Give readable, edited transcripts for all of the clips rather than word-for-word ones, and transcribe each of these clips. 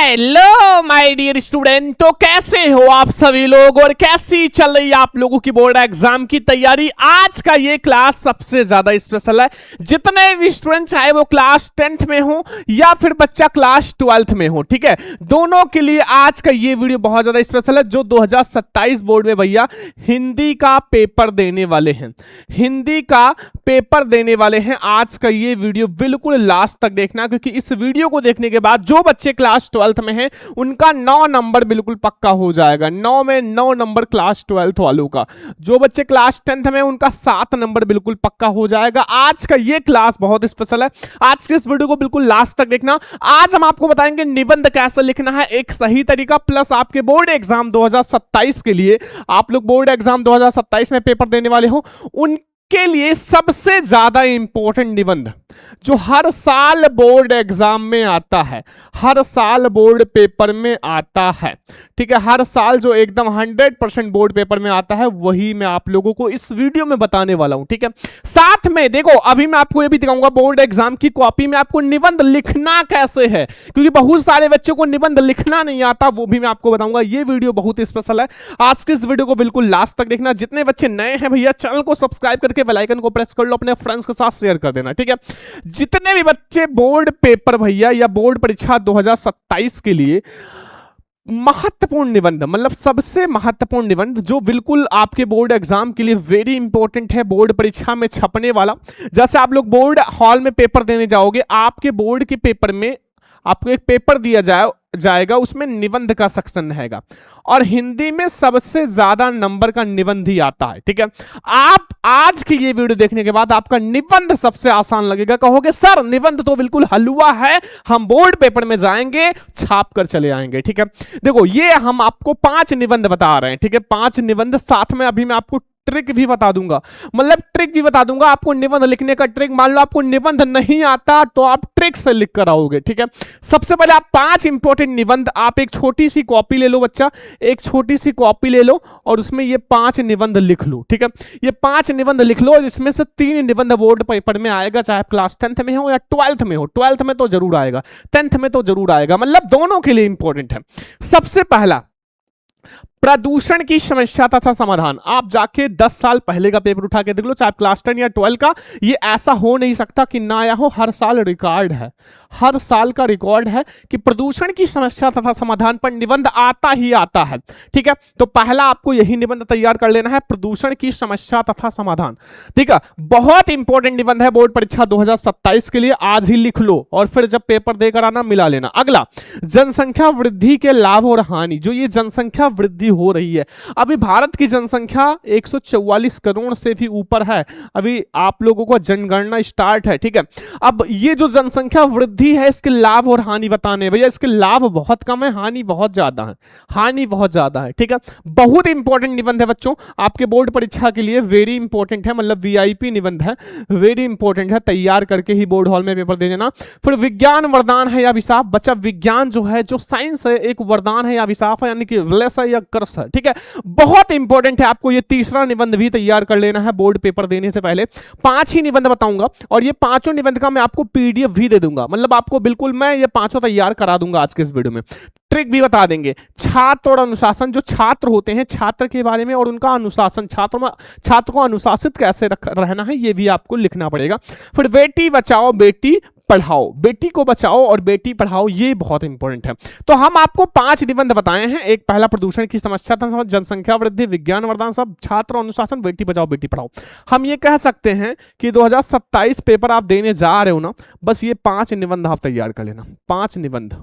Hello my dear student, तो कैसे हो आप सभी लोग और कैसी चल रही है आप लोगों की बोर्ड एग्जाम की तैयारी। आज का ये क्लास सबसे ज्यादा स्पेशल है। जितने भी स्टूडेंट चाहे वो क्लास 10th में हो या फिर बच्चा क्लास 12th में हो, ठीक है, दोनों के लिए आज का ये वीडियो बहुत ज्यादा स्पेशल है। जो 2027 बोर्ड में भैया हिंदी का पेपर देने वाले हैं, हिंदी का पेपर देने वाले हैं, आज का ये वीडियो बिल्कुल लास्ट तक देखना, क्योंकि इस वीडियो को देखने के बाद जो बच्चे क्लास 12th में हैं उनका 9 नंबर बिल्कुल पक्का हो जाएगा। 9 में 9 नंबर क्लास 12th वालों का। जो बच्चे क्लास 10th में उनका 7 नंबर बिल्कुल पक्का हो जाएगा। आज का ये क्लास बहुत स्पेशल है। आज के इस वीडियो को बिल्कुल लास्ट तक देखना। आज हम आपको बताएंगे निबंध कैसे लिखना है, एक सही तरीका, प्लस आपके बोर्ड एग्जाम 2027 के लिए, आप लोग बोर्ड एग्जाम 2027 में पेपर देने वाले हो उनके लिए सबसे ज्यादा इंपॉर्टेंट निबंध जो हर साल बोर्ड एग्जाम में आता है, हर साल बोर्ड पेपर में आता है, ठीक है, हर साल जो एकदम 100% बोर्ड पेपर में आता है वही मैं आप लोगों को इस वीडियो में बताने वाला हूं, ठीक है। साथ में देखो, अभी मैं आपको ये भी दिखाऊंगा बोर्ड एग्जाम की कॉपी में आपको निबंध लिखना कैसे है, क्योंकि बहुत सारे बच्चों को निबंध लिखना नहीं आता, वो भी मैं आपको बताऊंगा। ये वीडियो बहुत स्पेशल है। आज के इस वीडियो को बिल्कुल लास्ट तक देखना। जितने बच्चे नए हैं भैया चैनल को सब्सक्राइब करके बेल आइकन को प्रेस कर लो, अपने फ्रेंड्स के साथ शेयर कर देना, ठीक है। जितने भी बच्चे बोर्ड पेपर भैया या बोर्ड परीक्षा 2027 के लिए महत्वपूर्ण निबंध, मतलब सबसे महत्वपूर्ण निबंध जो बिल्कुल आपके बोर्ड एग्जाम के लिए वेरी इंपॉर्टेंट है, बोर्ड परीक्षा में छपने वाला। जैसे आप लोग बोर्ड हॉल में पेपर देने जाओगे, आपके बोर्ड के पेपर में आपको एक पेपर दिया जाएगा, उसमें निबंध का सेक्शन रहेगा और हिंदी में सबसे ज्यादा नंबर का निबंध ही आता है, ठीक है। आप आज की ये वीडियो देखने के बाद आपका निबंध सबसे आसान लगेगा। कहोगे सर निबंध तो बिल्कुल हलवा है, हम बोर्ड पेपर में जाएंगे छाप कर चले आएंगे, ठीक है। देखो ये हम आपको 5 निबंध बता रहे हैं, ठीक है, 5 निबंध। साथ में अभी मैं आपको ट्रिक भी बता दूंगा, मतलब ट्रिक भी बता दूंगा आपको निबंध लिखने का ट्रिक। मान लो आपको निबंध नहीं आता तो आप ट्रिक से लिख कर आओगे, ठीक है। सबसे पहले आप 5 इंपॉर्टेंट निबंध, आप एक छोटी सी कॉपी ले लो बच्चा, एक छोटी सी कॉपी ले लो और उसमें ये 5 निबंध लिख लो, ठीक है। ये 5 निबंध लिख लो और इसमें से 3 निबंध बोर्ड पेपर में आएगा, चाहे आप क्लास 10th में हो या 12th में हो। 12th में तो जरूर आएगा, 10th में तो जरूर आएगा, मतलब दोनों के लिए इंपॉर्टेंट है। सबसे पहला, प्रदूषण की समस्या तथा समाधान। आप जाके 10 साल पहले का पेपर उठा के देख लो, चाहे क्लास 10 या 12 का। ये ऐसा हो नहीं सकता कि ना आया हो, हर साल रिकॉर्ड है, हर साल का रिकॉर्ड है कि प्रदूषण की समस्या तथा समाधान पर निबंध आता ही आता है, ठीक है। तो पहला आपको यही निबंध तैयार कर लेना है, प्रदूषण की समस्या तथा समाधान, ठीक है। बहुत इंपॉर्टेंट निबंध है बोर्ड परीक्षा 2027 के लिए, आज ही लिख लो और फिर जब पेपर देकर आना मिला लेना। अगला, जनसंख्या वृद्धि के लाभ और हानि। जो ये जनसंख्या वृद्धि हो रही है, अभी भारत की जनसंख्या 144 करोड़ से भी ऊपर है, अभी आप लोगों को जनगणना स्टार्ट है, ठीक है। अब ये जो जनसंख्या वृद्धि है इसके लाभ और हानि बताने। भैया इसके लाभ बहुत कम है, हानि बहुत ज्यादा है, हानि बहुत ज्यादा है, ठीक है। बहुत इंपॉर्टेंट निबंध है बच्चों, आपके बोर्ड परीक्षा के लिए वेरी इंपॉर्टेंट है, मतलब वीआईपी निबंध है, वेरी इंपॉर्टेंट है, तैयार करके ही बोर्ड हॉल में पेपर दे देना। फिर विज्ञान वरदान है या अभिशाप। बच्चा विज्ञान जो है, जो साइंस है, एक वरदान है या अभिशाप है, यानी कि ब्लेस है या कर्स है, ठीक है। बहुत इंपॉर्टेंट है, आपको ये तीसरा निबंध भी तैयार कर लेना है बोर्ड पेपर देने से पहले। 5 ही निबंध बताऊंगा और ये 5 निबंध का मैं आपको पीडीएफ भी दे दूंगा, मतलब आपको बिल्कुल मैं ये 5 तैयार करा दूंगा आज के इस वीडियो में। ट्रिक भी बता देंगे, छात्र और अनुशासन, जो छात्र होते हैं छात्र के बारे में और उनका अनुशासन, छात्र को अनुशासित कैसे रहना है ये भी आपको लिखना पड़ेगा। फिर बेटी बचाओ बेटी पढ़ाओ, बेटी को बचाओ और बेटी पढ़ाओ, ये बहुत इंपॉर्टेंट है। तो हम आपको 5 निबंध बताए हैं, एक पहला प्रदूषण की समस्या, जनसंख्या वृद्धि, विज्ञान वरदान, सब छात्र अनुशासन, बेटी बचाओ बेटी पढ़ाओ। हम ये कह सकते हैं कि 2027 पेपर आप देने जा रहे हो ना, बस ये 5 निबंध आप तैयार कर लेना, 5 निबंध,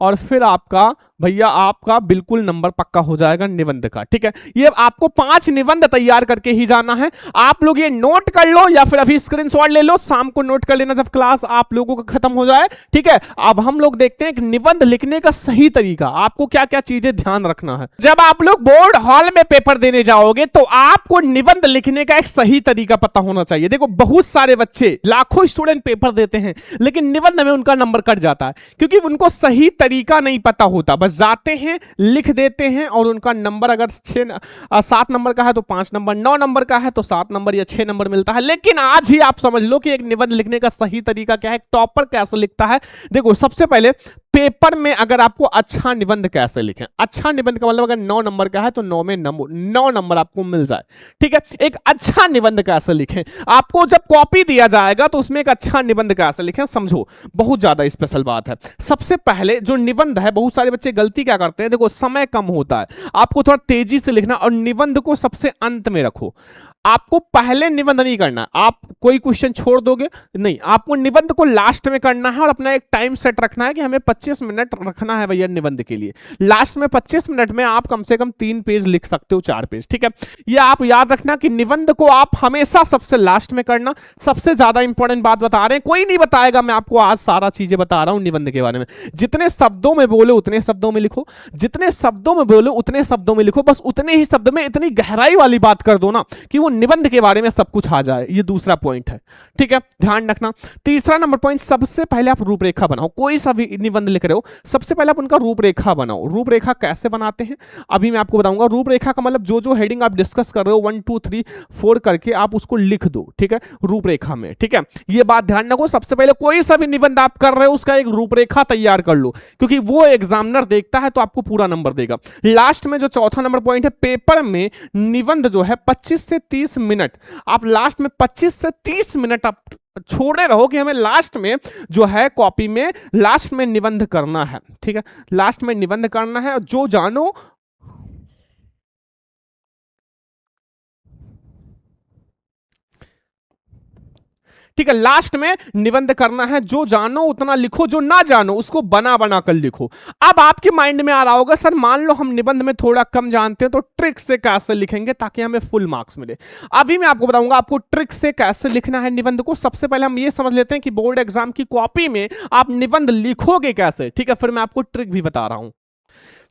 और फिर आपका भैया आपका बिल्कुल नंबर पक्का हो जाएगा निबंध का, ठीक है। ये आपको 5 निबंध तैयार करके ही जाना है। आप लोग ये नोट कर लो या फिर अभी स्क्रीनशॉट ले लो, शाम को नोट कर लेना जब क्लास आप लोगों का खत्म हो जाए, ठीक है। अब हम लोग देखते हैं कि निबंध लिखने का सही तरीका, आपको क्या क्या चीजें ध्यान रखना है। जब आप लोग बोर्ड हॉल में पेपर देने जाओगे तो आपको निबंध लिखने का एक सही तरीका पता होना चाहिए। देखो बहुत सारे बच्चे, लाखों स्टूडेंट पेपर देते हैं लेकिन निबंध में उनका नंबर कट जाता है क्योंकि उनको सही तरीका नहीं पता होता, बस जाते हैं लिख देते हैं और उनका नंबर अगर 7 नंबर का है तो 5 नंबर, 9 नंबर का है तो 7 नंबर या 6 नंबर मिलता है। लेकिन आज ही आप समझ लो कि एक निबंध लिखने का सही तरीका क्या है, टॉपर कैसे लिखता है। देखो सबसे पहले पेपर में अगर आपको अच्छा निबंध कैसे लिखें, अच्छा निबंध का मतलब अगर 9 नंबर का है तो 9 में 9 नंबर आपको मिल जाए, ठीक है। एक अच्छा निबंध कैसे लिखें, आपको जब कॉपी दिया जाएगा तो उसमें एक अच्छा निबंध कैसे लिखें, समझो बहुत ज्यादा स्पेशल बात है। सबसे पहले जो निबंध है, बहुत सारे बच्चे गलती क्या करते हैं, देखो समय कम होता है, आपको थोड़ा तेजी से लिखना और निबंध को सबसे अंत में रखो। आपको पहले निबंध नहीं करना, आप कोई क्वेश्चन छोड़ दोगे नहीं, आपको निबंध को लास्ट में करना है और अपना एक टाइम सेट रखना है कि हमें 25 मिनट रखना है भैया निबंध के लिए। लास्ट में 25 मिनट में आप कम से कम 3 पेज लिख सकते हो, 4 पेज, ठीक है। ये आप याद रखना कि निबंध को आप हमेशा सबसे लास्ट में करना। सबसे ज्यादा इंपॉर्टेंट बात बता रहे हैं, कोई नहीं बताएगा, मैं आपको आज सारा चीजें बता रहा हूं निबंध के बारे में। जितने शब्दों में बोले उतने शब्दों में लिखो, जितने शब्दों में बोले उतने शब्दों में लिखो, बस उतने ही शब्द में इतनी गहराई वाली बात कर दो ना कि वो निबंध के बारे में सब कुछ आ जाए। ये दूसरा पॉइंट है, ठीक है, ध्यान रखना। तीसरा नंबर पॉइंट, सबसे पहले आप रूपरेखा बनाओ। कोई सा भी निबंध लिख रहे हो, सबसे पहले आप उनका रूपरेखा बनाओ। रूपरेखा कैसे बनाते हैं अभी मैं आपको बताऊंगा। रूपरेखा का मतलब जो जो हेडिंग आप डिस्कस कर रहे हो 1 2 3 4 करके आप उसको लिख दो, ठीक है, रूपरेखा में, ठीक है। ये बात ध्यान रखो, सबसे पहले कोई सा भी निबंध आप कर रहे हो उसका एक रूपरेखा तैयार कर लो, क्योंकि वो एग्जामिनर देखता है तो आपको पूरा नंबर देगा। लास्ट में जो चौथा नंबर पॉइंट है, पेपर में निबंध जो है 25 से 30 मिनट आप लास्ट में 25 से 30 मिनट आप छोड़े रहो कि हमें लास्ट में जो है कॉपी में लास्ट में निबंध करना है, ठीक है, लास्ट में निबंध करना है। और जो जानो ठीक है, लास्ट में निबंध करना है। जो जानो उतना लिखो, जो ना जानो उसको बना बना कर लिखो। अब आपके माइंड में आ रहा होगा सर मान लो हम निबंध में थोड़ा कम जानते हैं तो ट्रिक से कैसे लिखेंगे ताकि हमें फुल मार्क्स मिले। अभी मैं आपको बताऊंगा आपको ट्रिक से कैसे लिखना है निबंध को। सबसे पहले हम ये समझ लेते हैं कि बोर्ड एग्जाम की कॉपी में आप निबंध लिखोगे कैसे, ठीक है, फिर मैं आपको ट्रिक भी बता रहा हूं।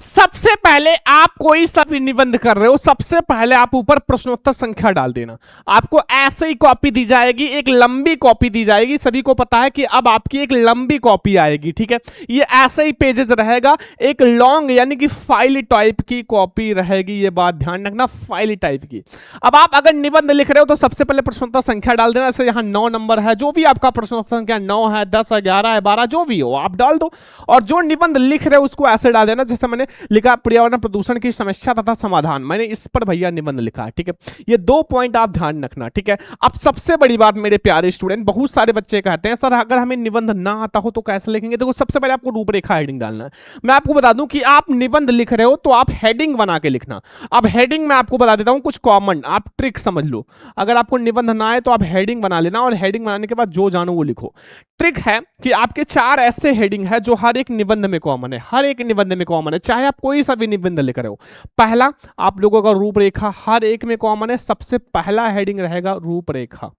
सबसे पहले आप कोई सा भी निबंध कर रहे हो, सबसे पहले आप ऊपर प्रश्नोत्तर संख्या डाल देना। आपको ऐसे ही कॉपी दी जाएगी, एक लंबी कॉपी दी जाएगी। सभी को पता है कि अब आपकी एक लंबी कॉपी आएगी, ठीक है। ये ऐसे ही पेजेस रहेगा, एक लॉन्ग यानी कि फाइल टाइप की कॉपी रहेगी। ये बात ध्यान रखना, फाइल टाइप की। अब आप अगर निबंध लिख रहे हो तो सबसे पहले प्रश्नोत्तर संख्या डाल देना। जैसे यहाँ 9 नंबर है, जो भी आपका प्रश्नोत्तर संख्या 9 है, 10 है, 11 है, 12 जो भी हो आप डाल दो। और जो निबंध लिख रहे हो उसको ऐसे डाल देना जैसे मैंने लिखा पर्यावरण प्रदूषण की समस्या तथा समाधान, मैंने इस पर भैया निबंध लिखा है, ठीक है। ये 2 पॉइंट आप ध्यान रखना, ठीक है। अब सबसे बड़ी बात मेरे प्यारे स्टूडेंट, बहुत सारे बच्चे कहते हैं सर अगर हमें निबंध ना आता हो तो कैसे लिखेंगे। देखो सबसे पहले आपको रूपरेखा हेडिंग डालना है। मैं आपको बता दूं कि आप निबंध लिख रहे हो तो आप हेडिंग बना के लिखना। अब हेडिंग में आपको बता देता हूं कुछ कॉमन, आप ट्रिक समझ लो। अगर आपको निबंध ना आए तो आप हेडिंग बना लेना और हेडिंग बनाने के बाद जो जानो वो लिखो। ट्रिक है कि आपके 4 ऐसे हेडिंग है जो हर एक निबंध में कॉमन है, हर एक निबंध में कॉमन है, चाहे आप कोई सा भी निबंध लिख रहे हो। पहला आप लोगों का रूपरेखा हर एक में कॉमन है, सबसे पहला हेडिंग रहेगा रूपरेखा,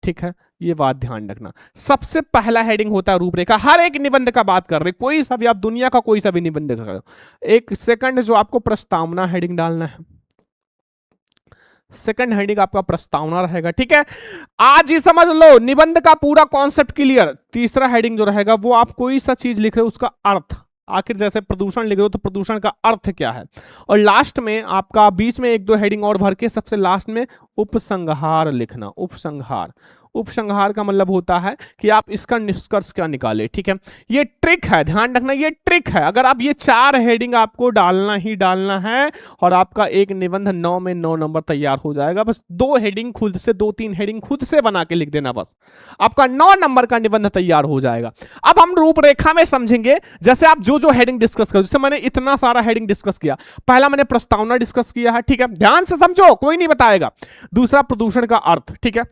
ठीक है। ये बात ध्यान रखना, सबसे पहला हेडिंग होता है रूपरेखा। हर एक निबंध का बात कर रहे, कोई सा भी आप दुनिया का कोई सा भी निबंध लिख रहे हो। एक सेकंड जो आपको प्रस्तावना हेडिंग डालना है, सेकंड हेडिंग आपका प्रस्तावना रहेगा, ठीक है। आज ही समझ लो निबंध का पूरा कॉन्सेप्ट क्लियर। तीसरा हेडिंग जो रहेगा वो आप कोई सा चीज लिख रहे हो उसका अर्थ, आखिर जैसे प्रदूषण लिख रहे हो तो प्रदूषण का अर्थ क्या है। और लास्ट में आपका बीच में 1 2 हेडिंग और भर के सबसे लास्ट में उपसंहार लिखना। उपसंहार, उपसंहार का मतलब होता है कि आप इसका निष्कर्ष क्या निकाले, ठीक है। ये ट्रिक है, ध्यान रखना ये ट्रिक है। अगर आप ये 4 हेडिंग आपको डालना ही डालना है और आपका एक निबंध 9 में 9 नंबर तैयार हो जाएगा। बस 2 हेडिंग खुद से, 2-3 हेडिंग खुद से बना के लिख देना, बस आपका 9 नंबर का निबंध तैयार हो जाएगा। अब हम रूपरेखा में समझेंगे, जैसे आप जो जो हेडिंग डिस्कस करो। जैसे मैंने इतना सारा हेडिंग डिस्कस किया, पहला मैंने प्रस्तावना डिस्कस किया है, ठीक है, ध्यान से समझो कोई नहीं बताएगा। दूसरा प्रदूषण का अर्थ, ठीक है।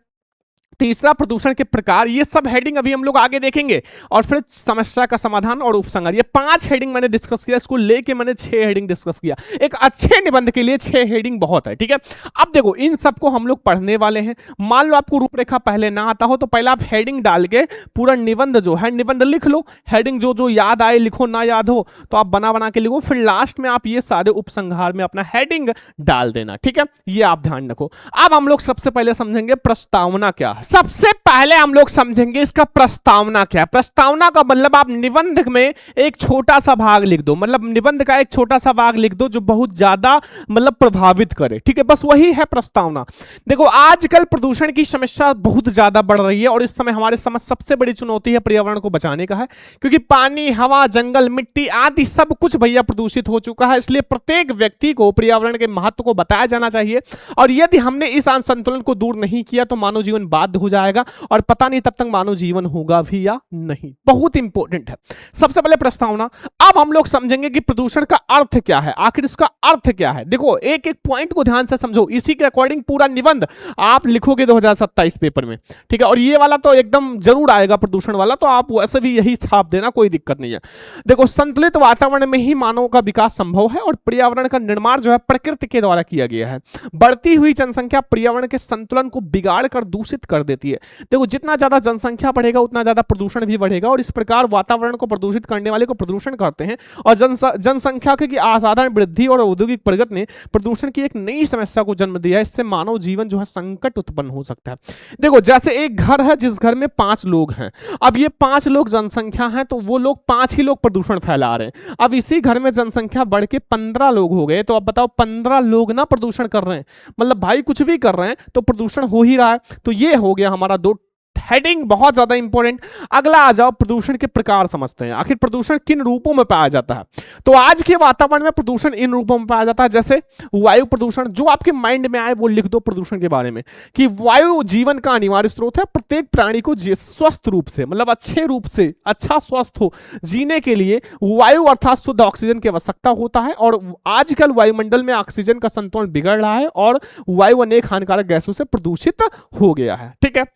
तीसरा प्रदूषण के प्रकार, ये सब हेडिंग अभी हम लोग आगे देखेंगे। और फिर समस्या का समाधान और उपसंहार, ये 5 हेडिंग मैंने डिस्कस किया। इसको लेके मैंने 6 हेडिंग डिस्कस किया। एक अच्छे निबंध के लिए 6 हेडिंग बहुत है, ठीक है। अब देखो इन सबको हम लोग पढ़ने वाले हैं। मान लो आपको रूपरेखा पहले ना आता हो तो पहले आप हेडिंग डाल के पूरा निबंध जो है निबंध लिख लो। हेडिंग जो जो याद आए लिखो, ना याद हो तो आप बना बना के लिखो। फिर लास्ट में आप ये सारे उपसंहार में अपना हेडिंग डाल देना, ठीक है। ये आप ध्यान रखो। अब हम लोग सबसे पहले समझेंगे प्रस्तावना क्या है। सबसे पहले हम लोग समझेंगे इसका प्रस्तावना क्या है। प्रस्तावना का मतलब आप निबंध में एक छोटा सा भाग लिख दो, मतलब निबंध का एक छोटा सा भाग लिख दो जो बहुत ज्यादा मतलब प्रभावित करे, ठीक है, बस वही है प्रस्तावना। देखो आजकल प्रदूषण की समस्या बहुत ज्यादा बढ़ रही है और इस समय हमारे समझ सबसे बड़ी चुनौती है पर्यावरण को बचाने का है, क्योंकि पानी, हवा, जंगल, मिट्टी आदि सब कुछ भैया प्रदूषित हो चुका है। इसलिए प्रत्येक व्यक्ति को पर्यावरण के महत्व को बताया जाना चाहिए और यदि हमने इस असंतुलन को दूर नहीं किया तो मानव जीवन बाध्य हो जाएगा और पता नहीं तब तक मानव जीवन होगा भी या नहीं। बहुत इंपॉर्टेंट है। सबसे पहले प्रस्तावना। अब हम लोग समझेंगे कि प्रदूषण का अर्थ क्या है, आखिर इसका अर्थ क्या है। देखो एक एक पॉइंट को ध्यान से समझो, इसी के अकॉर्डिंग पूरा निबंध आप लिखोगे 2027 पेपर में, ठीक है। और ये वाला तो एकदम जरूर आएगा प्रदूषण वाला, तो आप वैसे भी यही छाप देना, कोई दिक्कत नहीं है। देखो संतुलित वातावरण में ही मानव का विकास संभव है और पर्यावरण का निर्माण जो है प्रकृति के द्वारा किया गया है। बढ़ती हुई जनसंख्या पर्यावरण के संतुलन को बिगाड़ कर दूषित कर देती है। देखो जितना ज्यादा जनसंख्या बढ़ेगा उतना ज्यादा प्रदूषण भी बढ़ेगा और इस प्रकार वातावरण को प्रदूषित करने वाले को प्रदूषण कहते हैं। और जनसंख्या की असाधारण वृद्धि और औद्योगिक प्रगति ने प्रदूषण की एक नई समस्या को जन्म दिया है। इससे मानव जीवन जो है संकट उत्पन्न हो सकता है। देखो जैसे एक घर है जिस घर में 5 लोग हैं, अब ये 5 लोग जनसंख्या है तो वो लोग 5 ही लोग प्रदूषण फैला रहे हैं। अब इसी घर में जनसंख्या बढ़ के 15 लोग हो गए, तो अब बताओ 15 लोग ना प्रदूषण कर रहे हैं, मतलब भाई कुछ भी कर रहे हैं तो प्रदूषण हो ही रहा है। तो ये हो गया हमारा 2 हेडिंग, बहुत ज्यादा इंपॉर्टेंट। अगला आ जाओ, प्रदूषण के प्रकार समझते हैं। आखिर प्रदूषण किन रूपों में पाया जाता है। तो आज के वातावरण में प्रदूषण इन रूपों में पाया जाता है, जैसे वायु प्रदूषण। जो आपके माइंड में आए वो लिख दो प्रदूषण के बारे में, कि वायु जीवन का अनिवार्य स्रोत है। प्रत्येक प्राणी को स्वस्थ रूप से, मतलब अच्छे रूप से, अच्छा स्वस्थ हो जीने के लिए वायु अर्थात शुद्ध ऑक्सीजन की आवश्यकता होता है। और आजकल वायुमंडल में ऑक्सीजन का संतुलन बिगड़ रहा है और वायु अनेक हानिकारक गैसों से प्रदूषित हो गया है, ठीक है।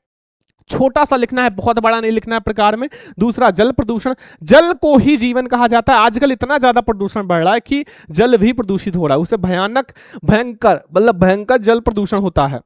छोटा सा लिखना है, बहुत बड़ा नहीं लिखना है प्रकार में। दूसरा जल प्रदूषण। जल को ही जीवन कहा जाता है। आजकल इतना ज्यादा प्रदूषण बढ़ रहा है कि जल भी प्रदूषित हो रहा है। उसे भयंकर मतलब भयंकर जल प्रदूषण होता है,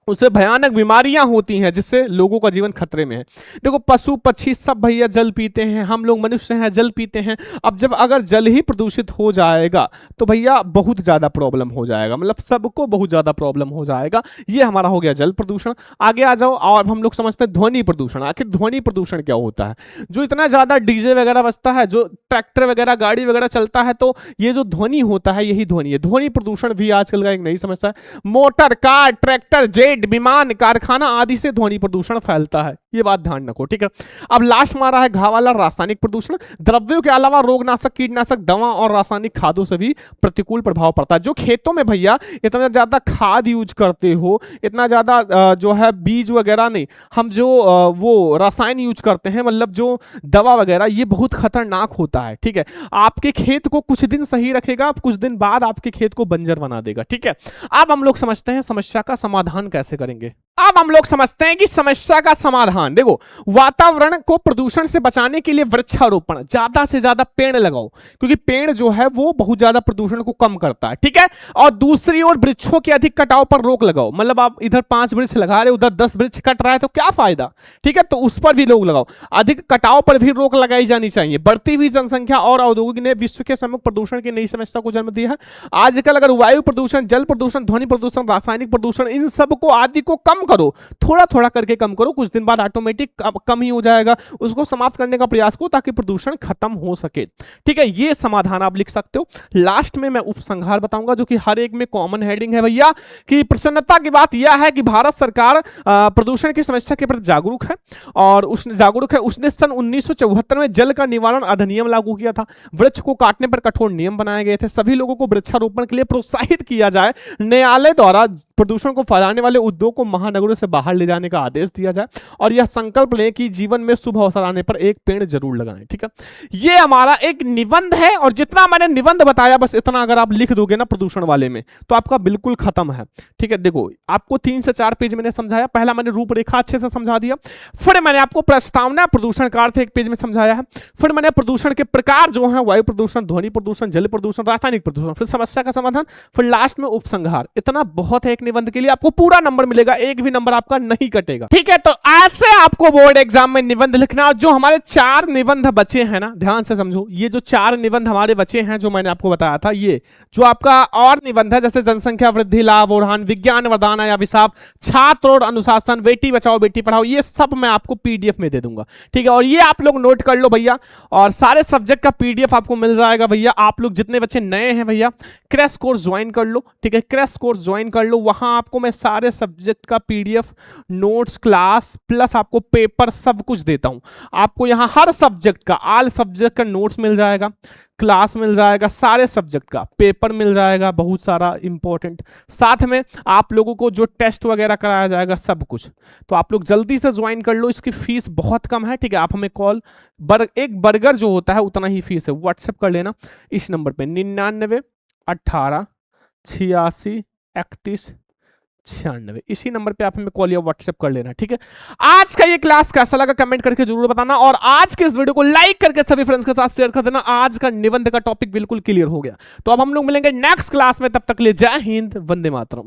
उससे भयानक बीमारियां होती हैं जिससे लोगों का जीवन खतरे में है। देखो पशु पक्षी सब भैया जल पीते हैं, हम लोग मनुष्य हैं जल पीते हैं। अब जब अगर जल ही प्रदूषित हो जाएगा तो भैया बहुत ज्यादा प्रॉब्लम हो जाएगा, मतलब सबको बहुत ज्यादा प्रॉब्लम हो जाएगा। ये हमारा हो गया जल प्रदूषण। आगे आ जाओ, और हम लोग समझते हैं ध्वनि प्रदूषण। आखिर ध्वनि प्रदूषण क्या होता है। जो इतना ज्यादा डीजे वगैरह बजता है, जो ट्रैक्टर वगैरह गाड़ी वगैरह चलता है, तो ये जो ध्वनि होता है यही ध्वनि है। ध्वनि प्रदूषण भी आजकल का एक नई समस्या है। मोटर, कार, ट्रैक्टर, जेट, विमान, कारखाना आदि से ध्वनि प्रदूषण फैलता है, ये बात ध्यान रखो, ठीक है। अब लास्ट मारा है घा वाला रासायनिक प्रदूषण। द्रव्यों के अलावा रोगनाशक, कीटनाशक, दवा और रासायनिक खादों से भी प्रतिकूल प्रभाव पड़ता है। जो खेतों में भैया इतना ज्यादा खाद यूज करते हो, इतना ज्यादा जो है बीज वगैरह नहीं, हम जो वो रसायन यूज करते हैं, मतलब जो दवा वगैरह, ये बहुत खतरनाक होता है, ठीक है। आपके खेत को कुछ दिन सही रखेगा, कुछ दिन बाद आपके खेत को बंजर बना देगा, ठीक है। अब हम लोग समझते हैं समस्या का समाधान कैसे करेंगे। अब हम लोग समझते हैं कि समस्या का समाधान। देखो वातावरण को प्रदूषण से बचाने के लिए वृक्षारोपण, ज्यादा से ज्यादा पेड़ लगाओ, क्योंकि पेड़ जो है वो बहुत ज्यादा प्रदूषण को कम करता है, ठीक है। और दूसरी ओर वृक्षों के अधिक कटाव पर रोक लगाओ, मतलब आप इधर 5 वृक्ष लगा रहे, उधर 10 वृक्ष कट रहा है तो क्या फायदा, ठीक है। तो उस पर भी रोक लगाओ, अधिक कटाव पर भी रोक लगाई जानी चाहिए। बढ़ती हुई जनसंख्या और औद्योगिक ने विश्व के सम्मुख प्रदूषण की नई समस्या को जन्म दिया है। आजकल अगर वायु प्रदूषण, जल प्रदूषण, ध्वनि प्रदूषण, रासायनिक प्रदूषण, इन सब को आदि को कम करो, थोड़ा थोड़ा करके कम करो, कुछ दिन बाद ऑटोमेटिक कम ही हो जाएगा। उसको समाप्त करने का प्रयास करो ताकि प्रदूषण खत्म हो सके, ठीक है। ये समाधान आप लिख सकते हो। लास्ट में मैं उपसंहार बताऊंगा जो कि हर एक में कॉमन हेडिंग है भैया, कि प्रसन्नता की बात यह है कि भारत सरकार प्रदूषण की समस्या के प्रति जागरूक है और उसने सन 1974 में जल का निवारण अधिनियम लागू किया था। वृक्ष को काटने पर कठोर नियम बनाए गए थे। सभी लोगों को वृक्षारोपण के लिए प्रोत्साहित किया जाए। न्यायालय द्वारा प्रदूषण को फैलाने वाले उद्योग को महानगरों से बाहर ले जाने का आदेश दिया जाए और यह संकल्प लें कि जीवन में शुभ अवसर आने पर एक पेड़ जरूर लगाएं, ठीक है। ये हमारा एक निबंध है और जितना मैंने निबंध बताया बस इतना अगर आप लिख दोगे ना प्रदूषण वाले में तो आपका बिल्कुल खत्म है, ठीक है। देखो आपको 3 से 4 पेज मैंने समझाया। पहला मैंने रूपरेखा अच्छे से समझा दिया, फिर मैंने आपको प्रस्तावना प्रदूषण का अर्थ 1 पेज में समझाया है, फिर मैंने प्रदूषण के प्रकार जो है वायु प्रदूषण, ध्वनि प्रदूषण, जल प्रदूषण, रासायनिक प्रदूषण, फिर समस्या का समाधान, फिर लास्ट में उपसंहार। इतना बहुत है एक निबंध के लिए। आपको पूरा नंबर मिलेगा, एक भी नंबर आपका नहीं कटेगा। ठीक है, तो ऐसे आपको बोर्ड एग्जाम में निबंध लिखना। जो हमारे 4 निबंध बचे हैं ना, ध्यान से समझो, ये जो 4 निबंध हमारे बचे हैं जो मैंने आपको बताया था, ये जो आपका और निबंध है जैसे जनसंख्या वृद्धि, लाभ, उड़ान, विज्ञान वरदान या अभिशाप, छात्र और अनुशासन, बेटी बचाओ बेटी पढ़ाओ, ये सब मैं आपको पीडीएफ में दे दूंगा। ठीक है, और ये आप लोग नोट कर लो भैया, और सारे सब्जेक्ट का पीडीएफ आपको मिल जाएगा भैया। आप लोग जितने बच्चे नए हैं भैया, क्रैश कोर्स ज्वाइन कर लो। ठीक है, क्रैश कोर्स ज्वाइन कर लो, वहां आपको मैं सारे सब्जेक्ट का पीडीएफ, नोट्स, क्लास प्लस आपको पेपर सब कुछ देता हूं। आपको यहां हर सब्जेक्ट का, ऑल सब्जेक्ट का नोट्स मिल जाएगा, क्लास मिल जाएगा, सारे सब्जेक्ट का पेपर मिल जाएगा, बहुत सारा इंपॉर्टेंट, साथ में आप लोगों को जो टेस्ट वगैरह कराया जाएगा सब कुछ। तो आप लोग जल्दी से ज्वाइन कर लो, इसकी फीस बहुत कम है। ठीक है, आप हमें कॉल, एक बर्गर जो होता है उतना ही फीस है, व्हाट्सएप कर लेना इस नंबर पे 99 18 86 31 96, इसी नंबर पे आप हमें कॉल या व्हाट्सएप कर लेना। ठीक है, आज का ये क्लास कैसा लगा कमेंट करके जरूर बताना, और आज के इस वीडियो को लाइक करके सभी फ्रेंड्स के साथ शेयर कर देना। आज का निबंध का टॉपिक बिल्कुल क्लियर हो गया। तो अब हम लोग मिलेंगे नेक्स्ट क्लास में, तब तक ले जय हिंद, वंदे मातरम।